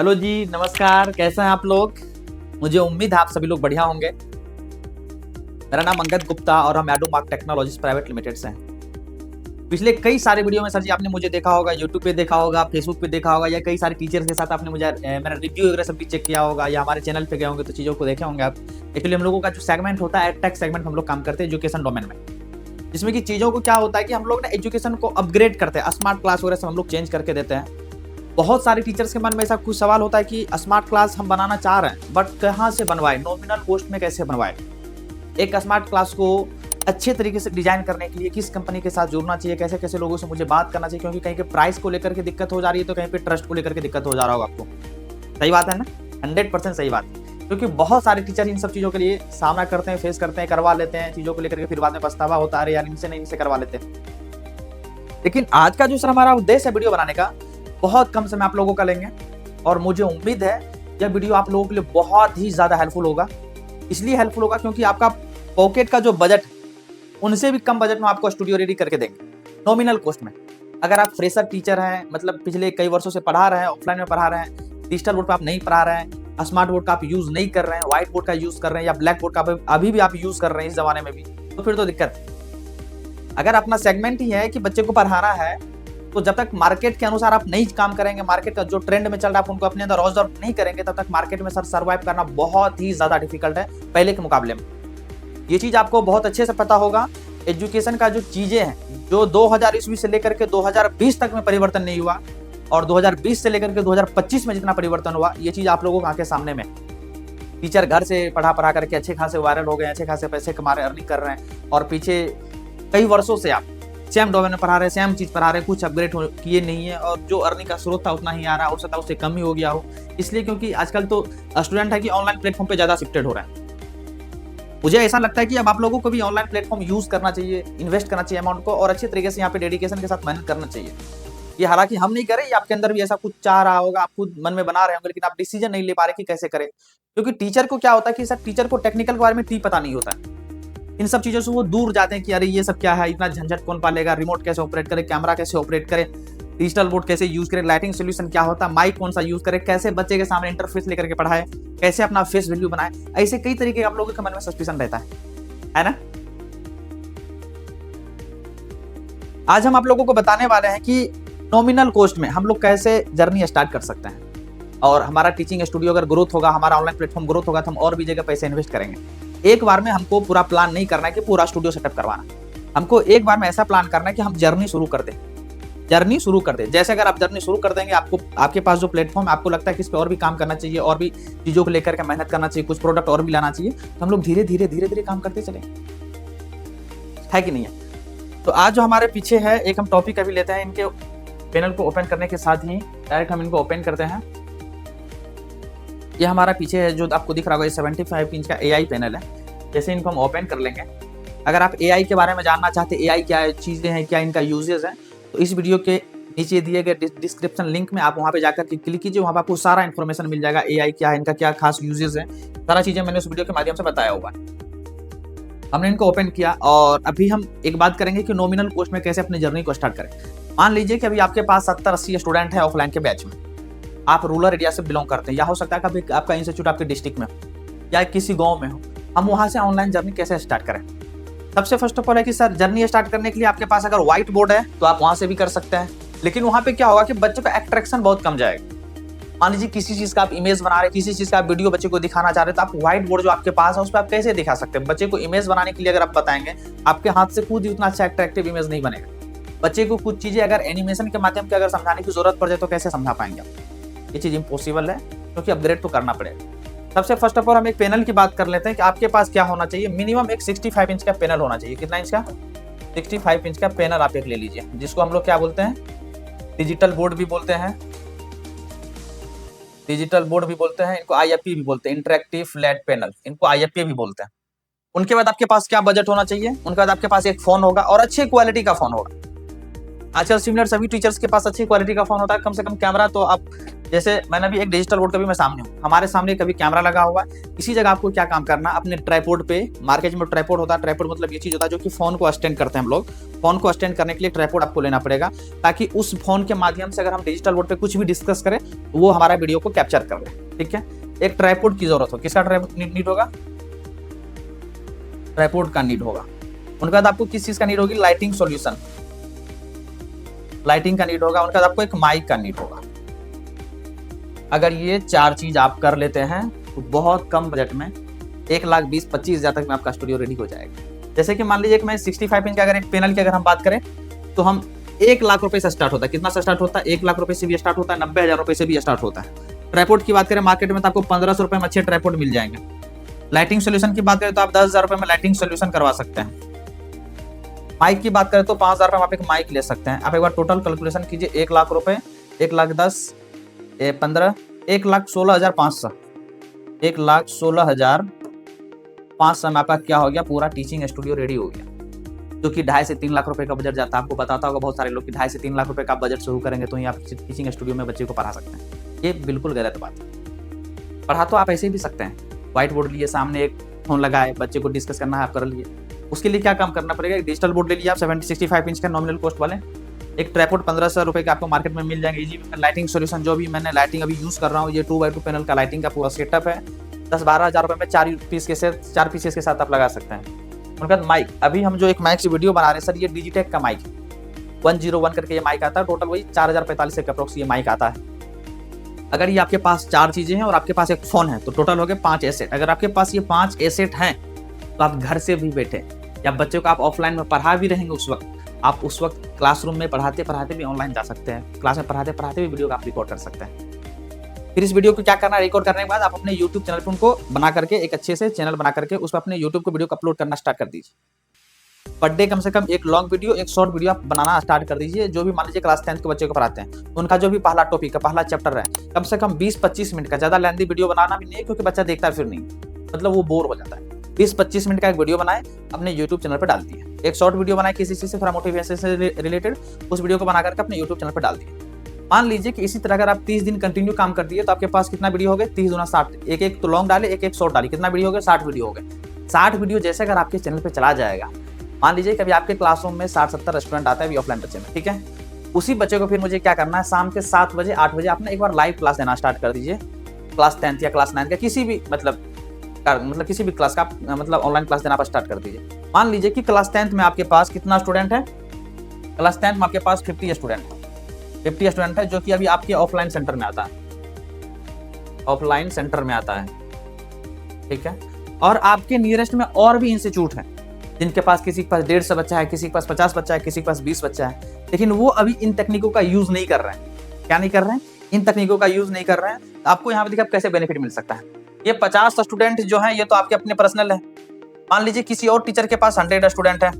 Hello जी, नमस्कार। कैसे हैं आप लोग? मुझे उम्मीद है आप सभी लोग बढ़िया होंगे। मेरा नाम अंगद गुप्ता और हम एडोमार्क टेक्नोलॉजीज प्राइवेट लिमिटेड से हैं। पिछले कई सारे वीडियो में सर जी आपने मुझे देखा होगा, यूट्यूब पे देखा होगा, फेसबुक पे देखा होगा, या कई सारे टीचर्स के साथ आपने मुझे मेरा रिव्यू वगैरह सब भी चेक किया होगा, या हमारे चैनल पे गए होंगे तो चीज़ों को देखे होंगे आप। एक्चुअली हम लोगों का जो सेगमेंट होता है, एडटेक सेगमेंट, हम लोग काम करते हैं एजुकेशन डोमेन में, जिसमें कि चीज़ों को क्या होता है कि हम लोग ना एजुकेशन को अपग्रेड करते हैं, स्मार्ट क्लास वगैरह से हम लोग चेंज करके देते हैं। बहुत सारे टीचर्स के मन में ऐसा कुछ सवाल होता है कि स्मार्ट क्लास हम बनाना चाह रहे हैं, बट कहाँ से बनवाए, नॉमिनल कॉस्ट में कैसे बनवाए। एक स्मार्ट क्लास को अच्छे तरीके से डिजाइन करने के लिए किस कंपनी के साथ जुड़ना चाहिए, कैसे कैसे लोगों से मुझे बात करना चाहिए, क्योंकि कहीं के प्राइस को लेकर के दिक्कत हो जा रही है तो कहीं पे ट्रस्ट को लेकर के दिक्कत हो जा रहा होगा आपको। सही बात है ना? 100% सही बात है, क्योंकि बहुत सारे टीचर इन सब चीज़ों के लिए सामना करते हैं, फेस करते हैं, करवा लेते हैं चीज़ों को लेकर के, फिर बाद में पछतावा होता है यार इनसे नहीं, इनसे करवा लेते हैं। लेकिन आज का जो सर हमारा उद्देश्य है वीडियो बनाने का, बहुत कम समय आप लोगों का लेंगे और मुझे उम्मीद है यह वीडियो आप लोगों के लिए बहुत ही ज़्यादा हेल्पफुल होगा। इसलिए हेल्पफुल होगा क्योंकि आपका पॉकेट का जो बजट, उनसे भी कम बजट में आपको स्टूडियो रेडी करके देंगे नॉमिनल कॉस्ट में। अगर आप फ्रेशर टीचर हैं, मतलब पिछले कई वर्षों से पढ़ा रहे हैं, ऑफलाइन में पढ़ा रहे हैं, डिजिटल बोर्ड पर आप नहीं पढ़ा रहे हैं, स्मार्ट बोर्ड का आप यूज़ नहीं कर रहे हैं, व्हाइट बोर्ड का यूज़ कर रहे हैं, या ब्लैक बोर्ड का अभी भी आप यूज़ कर रहे हैं इस ज़माने में भी, तो फिर तो दिक्कत है। अगर अपना सेगमेंट ही है कि बच्चे को पढ़ाना है, तो जब तक मार्केट के अनुसार आप नहीं काम करेंगे, मार्केट का जो ट्रेंड में चल रहा है आप उनको अपने अंदर ऑब्जर्व नहीं करेंगे, तब तक मार्केट में सर सर्वाइव करना बहुत ही ज़्यादा डिफिकल्ट है पहले के मुकाबले में। ये चीज़ आपको बहुत अच्छे से पता होगा। एजुकेशन का जो चीज़ें हैं, जो 2000 ईस्वी से लेकर के 2020 तक में परिवर्तन नहीं हुआ, और 2020 से लेकर के 2025 में जितना परिवर्तन हुआ, ये चीज़ आप लोगों को आंखें सामने में। टीचर घर से पढ़ा करके अच्छे खासे वायरल हो गए, अच्छे खासे पैसे कमा रहे, अर्निंग कर रहे हैं, और पीछे कई वर्षों से आप सेम डोमेन में पढ़ा रहे हैं, सेम चीज़ पढ़ा रहे हैं, कुछ अपग्रेड किए नहीं है, और जो अर्निंग का स्रोत था उतना ही आ रहा है, हो सकता है उससे कम ही हो गया हो। इसलिए क्योंकि आजकल तो स्टूडेंट है कि ऑनलाइन प्लेटफॉर्म पे ज़्यादा शिफ्टेड हो रहा है। मुझे ऐसा लगता है कि अब आप लोगों को भी ऑनलाइन प्लेटफॉर्म यूज़ करना चाहिए, इन्वेस्ट करना चाहिए अमाउंट को, और अच्छे तरीके से यहाँ पे डेडिकेशन के साथ मेहनत करना चाहिए। ये हालांकि हम नहीं करें, ये आपके अंदर भी ऐसा कुछ चाह रहा होगा, आप खुद मन में बना रहे होंगे, लेकिन आप डिसीजन नहीं ले पा रहे कि कैसे करें। क्योंकि टीचर को क्या होता है कि सर टीचर को टेक्निकल के बारे में ठीक पता नहीं होता है। इन सब चीज़ों से वो दूर जाते हैं कि अरे ये सब क्या है, इतना झंझट कौन पालेगा, रिमोट कैसे ऑपरेट करे, कैमरा कैसे ऑपरेट करे, डिजिटल बोर्ड कैसे यूज करे, लाइटिंग सोल्यूशन क्या होता है, माइक कौन सा यूज करे, कैसे बच्चे के सामने इंटरफेस लेकर के पढ़ाए, कैसे अपना फेस वैल्यू बनाए। ऐसे कई तरीके आप लोगों के मन में सस्पिशन रहता है ना? आज हम आप लोगों को बताने वाले हैं कि नॉमिनल कॉस्ट में हम लोग कैसे जर्नी स्टार्ट कर सकते हैं, और हमारा टीचिंग स्टूडियो अगर ग्रोथ होगा, हमारा ऑनलाइन प्लेटफॉर्म ग्रोथ होगा, तो हम और भी जगह पैसे इन्वेस्ट करेंगे। एक बार में हमको पूरा प्लान नहीं करना है कि पूरा स्टूडियो सेटअप करवाना। हमको एक बार में ऐसा प्लान करना है कि हम जर्नी शुरू कर दें। जैसे अगर आप जर्नी शुरू कर देंगे, आपको आपके पास जो प्लेटफॉर्म है, आपको लगता है कि इस पर और भी काम करना चाहिए, और भी चीज़ों को लेकर के मेहनत करना चाहिए, कुछ प्रोडक्ट और भी लाना चाहिए, तो हम लोग धीरे धीरे काम करते चलें, है कि नहीं है? तो आज जो हमारे पीछे है, एक हम टॉपिक अभी लेते हैं। इनके पैनल को ओपन करने के साथ ही डायरेक्ट हम इनको ओपन करते हैं। ये हमारा पीछे है जो आपको दिख रहा होगा, ये 75 इंच का AI पैनल है। जैसे इनको हम ओपन कर लेंगे, अगर आप AI के बारे में जानना चाहते हैं, AI क्या चीज़ें हैं, क्या इनका यूजेस है, तो इस वीडियो के नीचे दिए गए डिस्क्रिप्शन लिंक में आप वहाँ पे जाकर के क्लिक कीजिए, वहाँ पर आपको सारा इन्फॉर्मेशन मिल जाएगा। AI क्या है, इनका क्या खास यूजेस है, सारा चीज़ें मैंने उस वीडियो के माध्यम से बताया होगा। हमने इनको ओपन किया, और अभी हम एक बात करेंगे कि नॉमिनल कॉस्ट में कैसे अपनी जर्नी को स्टार्ट करें। मान लीजिए कि अभी आपके पास 70-80 स्टूडेंट है ऑफलाइन के बैच में, आप रूरल एरिया से बिलोंग करते हैं, या हो सकता है कि आपका इंस्टीट्यूट आपके डिस्ट्रिक्ट में हो या किसी गांव में हो। हम वहां से ऑनलाइन जर्नी कैसे स्टार्ट करें? सबसे फर्स्ट ऑफ ऑल है कि सर जर्नी स्टार्ट करने के लिए आपके पास अगर व्हाइट बोर्ड है तो आप वहां से भी कर सकते हैं, लेकिन वहां पे क्या होगा कि बच्चों का अट्रैक्शन बहुत कम जाएगा। मान लीजिए किसी चीज का आप इमेज बना रहे हैं, किसी चीज का आप वीडियो बच्चे को दिखाना चाह रहे हैं, तो आप व्हाइट बोर्ड जो आपके पास है उस पर आप कैसे दिखा सकते हैं? बच्चे को इमेज बनाने के लिए अगर आप बताएंगे, आपके हाथ से खुद ही उतना अच्छा अट्रैक्टिव इमेज नहीं बनेगा। बच्चे को कुछ चीजें अगर एनिमेशन के माध्यम से अगर समझाने की जरूरत पड़ जाए तो कैसे समझा पाएंगे आप? ये चीज इम्पॉसिबल है, क्योंकि अपग्रेड तो करना पड़ेगा। सबसे फर्स्ट ऑफ ऑल हम एक पैनल की बात कर लेते हैं कि आपके पास क्या होना चाहिए। मिनिमम एक 65 इंच का पैनल होना चाहिए। कितना इंच का? 65 इंच का पैनल आप एक ले लीजिए, जिसको हम लोग क्या बोलते हैं, डिजिटल बोर्ड भी बोलते हैं, डिजिटल बोर्ड भी बोलते हैं, इनको IFP भी बोलते हैं, इंटरेक्टिव फ्लैट पैनल, इनको IFP भी बोलते हैं। उनके बाद आपके पास क्या बजट होना चाहिए? उनके बाद आपके पास एक फोन होगा, और अच्छी क्वालिटी का फोन होगा। आजकल सिमिलर सभी टीचर्स के पास अच्छी क्वालिटी का फोन होता है। कम से कम कैमरा तो आप जैसे मैंने अभी एक डिजिटल बोर्ड का भी मैं सामने हूँ, हमारे सामने कभी कैमरा लगा हुआ है। इसी जगह आपको क्या काम करना, अपने ट्राइपॉड पे, मार्केट में ट्राइपॉड होता है, ट्राइपॉड मतलब ये चीज होता है जो कि फोन को स्टैंड करते हैं हम लोग। फोन को स्टैंड करने के लिए ट्राइपॉड आपको लेना पड़ेगा, ताकि उस फोन के माध्यम से अगर हम डिजिटल बोर्ड पे कुछ भी डिस्कस करें तो वो हमारा वीडियो को कैप्चर कर ले। ठीक है, एक ट्राइपॉड की जरूरत हो। किसका ट्राइपॉड नीड होगा? ट्राइपॉड का नीड होगा। उनके बाद आपको किस चीज का नीड होगी? लाइटिंग सॉल्यूशन, लाइटिंग का नीड होगा। उनके बाद आपको एक माइक का नीड होगा। अगर ये 4 चीज आप कर लेते हैं तो बहुत कम बजट में 1,20,25,000 तक में आपका स्टूडियो रेडी हो जाएगा। जैसे कि मान लीजिए कि मैं 65 इंच का अगर एक पैनल की अगर हम बात करें तो हम 1 लाख रुपए से स्टार्ट होता है। कितना से स्टार्ट होता है? 1 लाख रुपए से भी स्टार्ट होता है, 90,000 रुपए से भी स्टार्ट होता है। ट्राइपॉड की बात करें मार्केट में तो आपको 1,500 रुपए में अच्छे ट्राइपॉड मिल जाएंगे। लाइटिंग सोल्यूशन की बात करें तो आप 10,000 रुपए में लाइटिंग सोल्यूशन करवा सकते हैं। माइक की बात करें तो 5,000 रुपए में आप एक माइक ले सकते हैं। आप एक बार टोटल कैलकुलेशन कीजिए, 1 लाख रुपए, 1,10,000, 15, 1,16,500, 1,16,500 में आपका क्या हो गया? पूरा टीचिंग स्टूडियो रेडी हो गया, जो कि 2.5 से 3 लाख रुपए का बजट जाता है। आपको बताता होगा बहुत सारे लोग कि 2.5 से 3 लाख रुपए का बजट शुरू करेंगे तो ही आप टीचिंग स्टूडियो में बच्चे को पढ़ा सकते हैं। ये बिल्कुल गलत बात है। पढ़ा तो आप ऐसे भी सकते हैं, व्हाइट बोर्ड लिए, सामने एक फोन लगाए, बच्चे को डिस्कस करना है आप कर लिए। उसके लिए क्या काम करना पड़ेगा? एक डिजिटल बोर्ड ले लिया आप 65 इंच का नॉमिनल कॉस्ट वाले। एक ट्राइपॉड 1,500 रुपए का आपको मार्केट में मिल जाएंगे। इजी लाइटिंग सोल्यूशन, जो भी मैंने लाइटिंग अभी यूज कर रहा हूँ, ये 2x2 पैनल का लाइटिंग का पूरा सेटअप है। 10-12 हज़ार रुपए में 4 पीसेस के साथ आप लगा सकते हैं। उनके बाद माइक, अभी हम जो एक माइक से वीडियो बना रहे हैं सर, ये डिजिटेक का माइक 101 करके ये माइक आता है। टोटल वही 4,045 के अप्रोक्स ये माइक आता है। अगर ये आपके पास 4 चीजें हैं और आपके पास एक फोन है तो टोटल हो गए 5 एसेट। अगर आपके पास ये 5 एसेट हैं तो आप घर से भी बैठे या बच्चों को आप ऑफलाइन में पढ़ा भी रहेंगे, उस वक्त क्लासरूम में पढ़ाते पढ़ाते भी ऑनलाइन जा सकते हैं। क्लास में पढ़ाते पढ़ाते भी वीडियो को आप रिकॉर्ड कर सकते हैं। फिर इस वीडियो को क्या करना है, रिकॉर्ड करने के बाद आप अपने YouTube चैनल पर उनको बना करके एक अच्छे से चैनल बना करके उस पर अपने YouTube को वीडियो को अपलोड करना स्टार्ट कर दीजिए। पर डे कम से कम एक लॉन्ग वीडियो, एक शॉर्ट वीडियो आप बनाना स्टार्ट कर दीजिए। जो भी मान लीजिए क्लास 10th के बच्चे को पढ़ाते हैं, उनका जो भी पहला टॉपिक है, पहला चैप्टर है, कम से कम 20-25 मिनट का, ज्यादा लेंथी वीडियो बनाना भी नहीं है क्योंकि बच्चा देखता फिर नहीं, मतलब वो बोर हो जाता है। 20-25 मिनट का एक वीडियो बनाए, अपने YouTube चैनल पर डाल दिए। एक शॉर्ट वीडियो बनाए किसी चीज से, थोड़ा मोटिवेशन से रिलेटेड, उस वीडियो को बना करके अपने YouTube चैनल पर डाल दिए। मान लीजिए कि इसी तरह अगर आप 30 दिन कंटिन्यू काम कर दिए तो आपके पास कितना वीडियो हो गए? 30 गुना 60, एक तो लॉन्ग डाले, एक शॉर्ट डाली, कितना वीडियो हो गए? 60 वीडियो हो गए। 60 वीडियो जैसे अगर आपके चैनल पे चला जाएगा, मान लीजिए कभी आपके क्लासरूम में 60-70 स्टूडेंट आता है अभी ऑफलाइन बच्चे में, ठीक है, उसी बच्चे को फिर मुझे क्या करना है, शाम के 7 बजे 8 बजे आपने एक बार लाइव क्लास देना स्टार्ट कर दीजिए। क्लास 10th या क्लास 9 का किसी भी किसी भी क्लास का मतलब ऑनलाइन क्लास देना आप स्टार्ट कर दीजिए। मान लीजिए कि क्लास 10th में आपके पास कितना स्टूडेंट है? क्लास 10th में आपके पास 50 स्टूडेंट है, जो कि अभी आपके ऑफलाइन सेंटर में आता है, ठीक है। और आपके नियरेस्ट में और भी इंस्टीट्यूट है जिनके पास, किसी के पास 150 बच्चा है, किसी के पास 50 बच्चा है, किसी के पास 20 बच्चा है, लेकिन वो अभी इन तकनीकों का यूज नहीं कर रहे हैं। क्या नहीं कर रहे हैं? इन तकनीकों का यूज नहीं कर रहे हैं। तो आपको यहाँ पे देखिए कैसे बेनिफिट मिल सकता है। ये 50 स्टूडेंट जो है ये तो आपके अपने पर्सनल है। मान लीजिए किसी और टीचर के पास 100 स्टूडेंट है,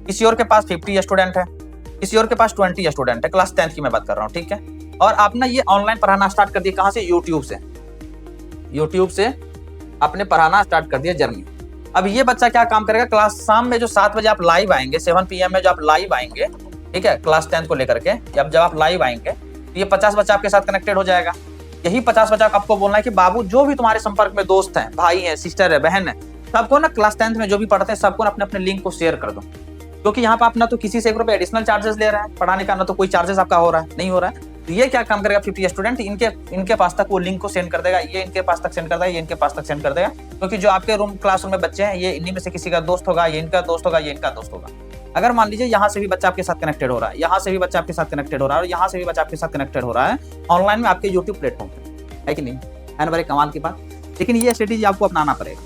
किसी और के पास 50 स्टूडेंट है, किसी और के पास 20 स्टूडेंट है, क्लास 10th की मैं बात कर रहा हूँ, ठीक है। और आपने ये ऑनलाइन पढ़ाना स्टार्ट कर दिया, कहाँ से? यूट्यूब से आपने पढ़ाना स्टार्ट कर दिया जर्नी। अब ये बच्चा क्या काम करेगा? क्लास शाम में जो 7 बजे आप लाइव आएंगे, 7 PM में जो आप लाइव आएंगे, ठीक है, क्लास 10th को लेकर के, जब आप लाइव आएंगे तो ये 50 बच्चा आपके साथ कनेक्टेड हो जाएगा। यही 50 बच्चा आपको बोलना है कि बाबू जो भी तुम्हारे संपर्क में दोस्त हैं, भाई हैं, सिस्टर है, बहन है, सबको ना क्लास 10th में जो भी पढ़ते हैं सबको अपने अपने लिंक को शेयर कर दो। क्योंकि यहाँ पे आप ना तो किसी से 1 रुपये एडिशनल चार्जेस ले रहे हैं पढ़ाने का, ना तो कोई चार्जेस आपका हो रहा है, नहीं हो रहा है। तो ये क्या काम करेगा? 50 स्टूडेंट इनके पास तक वो लिंक को सेंड कर देगा, ये इनके पास तक सेंड कर देगा, ये इनके पास तक सेंड कर देगा। क्योंकि जो आपके क्लासरूम में बच्चे हैं ये इन्हीं में से किसी का दोस्त होगा, ये इनका दोस्त होगा, ये इनका दोस्त होगा। अगर मान लीजिए यहाँ से भी बच्चा आपके साथ कनेक्टेड हो रहा है, यहाँ से भी बच्चा आपके साथ कनेक्टेड हो रहा है, और यहाँ से भी बच्चा आपके साथ कनेक्टेड हो रहा है ऑनलाइन में आपके यूट्यूब प्लेटफॉर्म पे, है कि नहीं? है ना, बड़े कमाल की बात। लेकिन ये स्ट्रेटेजी आपको अपनाना पड़ेगा,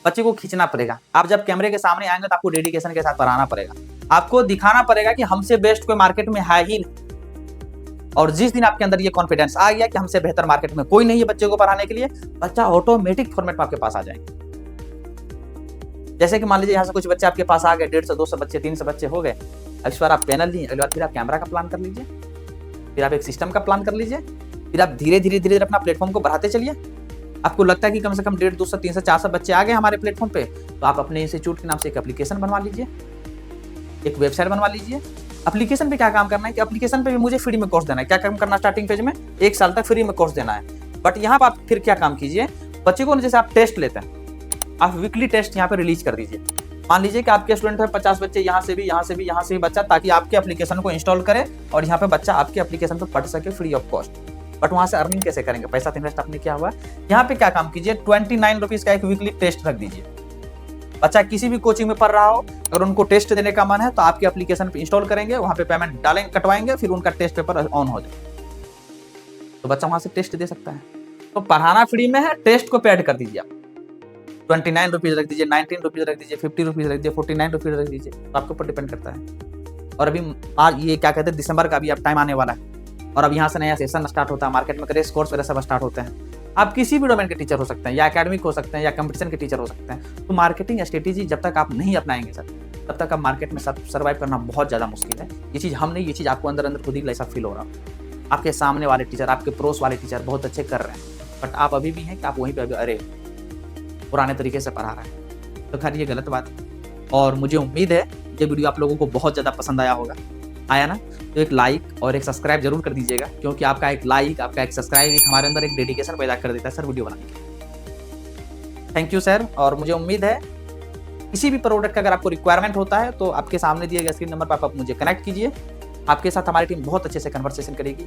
बच्चे को खींचना पड़ेगा। आप जब कैमरे के सामने आएंगे तो आपको डेडिकेशन के साथ पढ़ाना पड़ेगा, आपको दिखाना पड़ेगा कि हमसे बेस्ट कोई मार्केट में है ही नहीं। और जिस दिन आपके अंदर ये कॉन्फिडेंस आ गया कि हमसे बेहतर मार्केट में कोई नहीं है बच्चे को पढ़ाने के लिए, बच्चा ऑटोमेटिक फॉर्मेट में आपके पास आ जाएंगे। जैसे कि मान लीजिए यहाँ से कुछ बच्चे आपके पास आ गए, 150, 200 बच्चे, 300 बच्चे हो गए। अब इस बार आप पैनल लिए, अगली बार फिर आप कैमरा का प्लान कर लीजिए, फिर आप एक सिस्टम का प्लान कर लीजिए, फिर आप धीरे धीरे अपना प्लेटफॉर्म को बढ़ाते चलिए। आपको लगता है कि कम से कम 150, 200, 300, 400 बच्चे आ गए हमारे प्लेटफॉर्म पे, तो आप अपने इंस्टीट्यूट के नाम से एक एप्लीकेशन बनवा लीजिए, एक वेबसाइट बनवा लीजिए, एप्लीकेशन पे क्या काम करना है कि एप्लीकेशन पे भी मुझे फ्री में कोर्स देना है। क्या काम करना है स्टार्टिंग फेज में, 1 साल तक फ्री में कोर्स देना है। बट यहाँ पर आप फिर क्या काम कीजिए, बच्चे को जैसे आप टेस्ट लेते हैं, आप वीकली टेस्ट यहाँ पे रिलीज कर दीजिए। मान लीजिए कि आपके स्टूडेंट है 50 बच्चे, यहाँ से भी, यहाँ से भी, यहाँ से भी बच्चा, ताकि आपके एप्लीकेशन को इंस्टॉल करे और यहाँ पे बच्चा आपके एप्लीकेशन पर पढ़ सके फ्री ऑफ कॉस्ट। बट वहाँ से अर्निंग कैसे करेंगे, पैसा तो इन्वेस्ट आपने किया हुआ है। यहाँ पे क्या काम कीजिए, 29 रुपीज का एक वीकली टेस्ट रख दीजिए। बच्चा किसी भी कोचिंग में पढ़ रहा हो, अगर उनको टेस्ट देने का मन है तो आपके एप्लीकेशन पे इंस्टॉल करेंगे, वहाँ पे पेमेंट डालेंगे, कटवाएंगे, फिर उनका टेस्ट पेपर ऑन हो जाए तो बच्चा वहाँ से टेस्ट दे सकता है। तो पढ़ाना फ्री में है, टेस्ट को पेड कर दीजिए आप। 29 रुपीज रख दीजिए, 19 रुपीज रख दीजिए, 50 रुपीज रख दीजिए, 49 रुपीज रख दीजिए, तो आपके ऊपर डिपेंड करता है। और अभी ये क्या कहते हैं, दिसंबर का भी अब टाइम आने वाला है और अब यहाँ से नया सेशन स्टार्ट होता है, मार्केट में क्रेश कोर्स वगैरह सब स्टार्ट होते हैं। आप किसी भी डोमेन के टीचर हो सकते हैं, या एकेडमिक हो सकते हैं, या कंपटीशन के टीचर हो सकते हैं। तो मार्केटिंग स्ट्रेटेजी जब तक आप नहीं अपनाएंगे सर, तब तक आप मार्केट में सर्वाइव करना बहुत ज़्यादा मुश्किल है। ये चीज़ हम नहीं, ये चीज़ आपको अंदर अंदर खुद ही ऐसा फील हो रहा है। आपके सामने वाले टीचर, आपके पड़ोस वाले टीचर बहुत अच्छे कर रहे हैं, बट आप अभी भी हैं कि आप वहीं पर अरे पुराने तरीके से पढ़ा रहे हैं। तो खैर ये गलत बात है। और मुझे उम्मीद है ये वीडियो आप लोगों को बहुत ज़्यादा पसंद आया होगा। आया ना? तो एक लाइक और एक सब्सक्राइब जरूर कर दीजिएगा, क्योंकि आपका एक लाइक, आपका एक सब्सक्राइब एक हमारे अंदर एक डेडिकेशन पैदा कर देता है सर वीडियो बनाने के। Thank you sir. और मुझे उम्मीद है किसी भी प्रोडक्ट का अगर आपको रिक्वायरमेंट होता है तो आपके सामने दिए गए स्क्रीन नंबर पर आप मुझे कनेक्ट कीजिए। आपके साथ हमारी टीम बहुत अच्छे से कन्वर्सेशन करेगी।